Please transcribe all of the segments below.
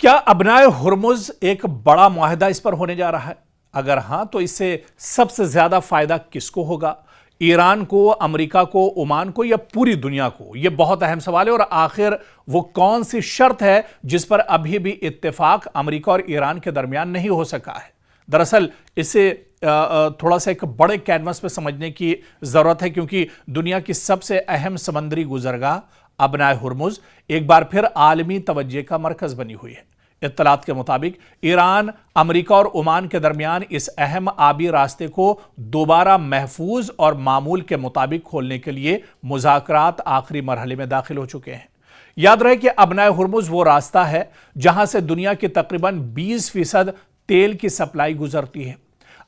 क्या अबनाए हुर्मुज़ एक बड़ा मुआहदा इस पर होने जा रहा है? अगर हां तो इससे सबसे ज्यादा फायदा किसको होगा? ईरान को, अमेरिका को, ओमान को या पूरी दुनिया को? यह बहुत अहम सवाल है। और आखिर वो कौन सी शर्त है जिस पर अभी भी इत्तेफाक अमेरिका और ईरान के दरमियान नहीं हो सका है? दरअसल इसे थोड़ा सा एक बड़े कैनवस पे समझने की जरूरत है, क्योंकि दुनिया की सबसे अहम समंदरी गुजरगाह अबनाए हुर्मुज़ एक बार फिर आलमी तवज्जो का मरकज बनी हुई है। इत्तलात के मुताबिक ईरान, अमेरिका और ओमान के दरमियान इस अहम आबी रास्ते को दोबारा महफूज और मामूल के मुताबिक खोलने के लिए मुज़ाकरात आखिरी मरहले में दाखिल हो चुके हैं। याद रहे कि अबनाए हुर्मुज़ वो रास्ता है जहां से दुनिया की तकरीबन 20% तेल की सप्लाई गुजरती है।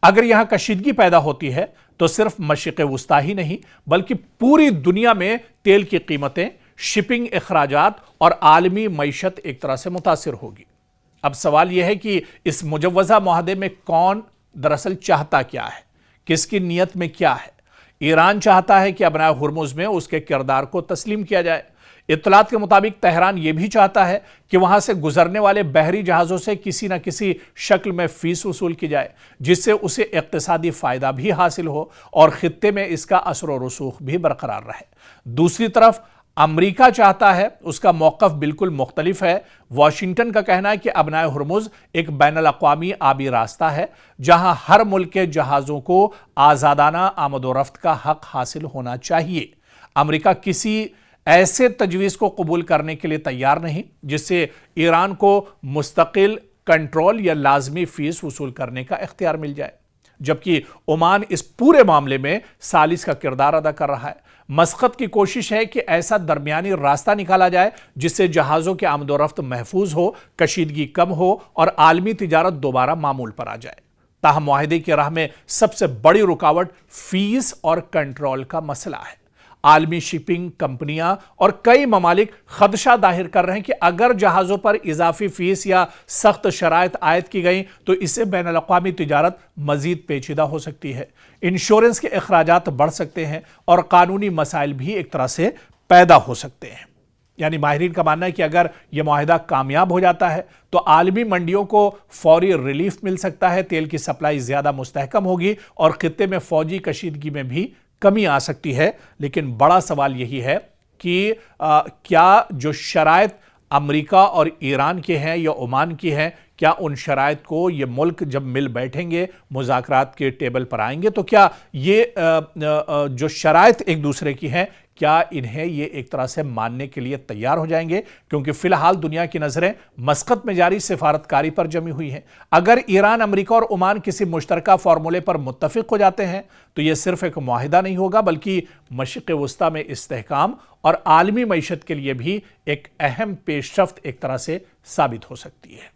अगर यहां कशीदगी पैदा होती है तो सिर्फ मशरिक़ वुस्ता ही नहीं बल्कि पूरी दुनिया में तेल की कीमतें, शिपिंग अखराजात और आलमी मईशत एक तरह से मुतासिर होगी। अब सवाल यह है कि इस मुजव्वज़ा मुआहदे में कौन दरअसल चाहता क्या है, किसकी नीयत में क्या है? ईरान चाहता है कि अबनाए हुर्मुज़ में उसके किरदार को तस्लीम किया जाए। इत्तलात के मुताबिक तेहरान यह भी चाहता है कि वहां से गुजरने वाले बहरी जहाजों से किसी न किसी शक्ल में फीस वसूल की जाए, जिससे उसे इक्तिसादी फायदा भी हासिल हो और खित्ते में इसका असर और रसूख भी बरकरार रहे। दूसरी तरफ अमेरिका चाहता है, उसका मौक़िफ़ बिल्कुल मुख्तलिफ है। वाशिंगटन का कहना है कि अबनाए हुर्मुज़ एक बैनुल-अक़वामी आबी रास्ता है जहां हर मुल्क के जहाज़ों को आज़ादाना आमद-ओ-रफ़्त का हक हासिल होना चाहिए। अमेरिका किसी ऐसे तजवीज़ को कबूल करने के लिए तैयार नहीं जिससे ईरान को मुस्तकिल कंट्रोल या लाजमी फीस वसूल करने का इख्तियार मिल जाए, जबकि ओमान इस पूरे मामले में सालिस का किरदार अदा कर रहा है। मस्कत की कोशिश है कि ऐसा दरमियानी रास्ता निकाला जाए जिससे जहाज़ों के आमदोरफ्त महफूज हो, कशीदगी कम हो और आलमी तिजारत दोबारा मामूल पर आ जाए। ताहम मुआहदे की राह में सबसे बड़ी रुकावट फीस और कंट्रोल का मसला है। आलमी शिपिंग कंपनियां और कई ममालिक खदशा जाहिर कर रहे हैं कि अगर जहाज़ों पर इजाफी फीस या सख्त शराइत आयद की गई तो इससे बैनुल-अक़वामी तिजारत मजीद पेचीदा हो सकती है, इंश्योरेंस के अखराजात बढ़ सकते हैं और कानूनी मसाइल भी एक तरह से पैदा हो सकते हैं। यानी माहिरीन का मानना है कि अगर यह मुआहदा कामयाब हो जाता है तो आलमी मंडियों को फौरी रिलीफ मिल सकता है, तेल की सप्लाई ज्यादा मुस्तहकम होगी और खित्ते में फौजी कशीदगी में भी कमी आ सकती है। लेकिन बड़ा सवाल यही है कि क्या जो शराइत अमेरिका और ईरान के हैं या ओमान की हैं, क्या उन शराइत को ये मुल्क जब मिल बैठेंगे, मुज़ाकरात के टेबल पर आएंगे, तो क्या ये जो शराइत एक दूसरे की हैं, क्या इन्हें ये एक तरह से मानने के लिए तैयार हो जाएंगे? क्योंकि फिलहाल दुनिया की नज़रें मस्कत में जारी सिफारतकारी पर जमी हुई हैं। अगर ईरान, अमेरिका और ओमान किसी मुश्तरका फार्मूले पर मुत्तफिक हो जाते हैं तो यह सिर्फ एक मुआहिदा नहीं होगा बल्कि मशरिक़ वुस्ता में इस्तेहकाम और आलमी मईशत के लिए भी एक अहम पेशरफ्त एक तरह से साबित हो सकती है।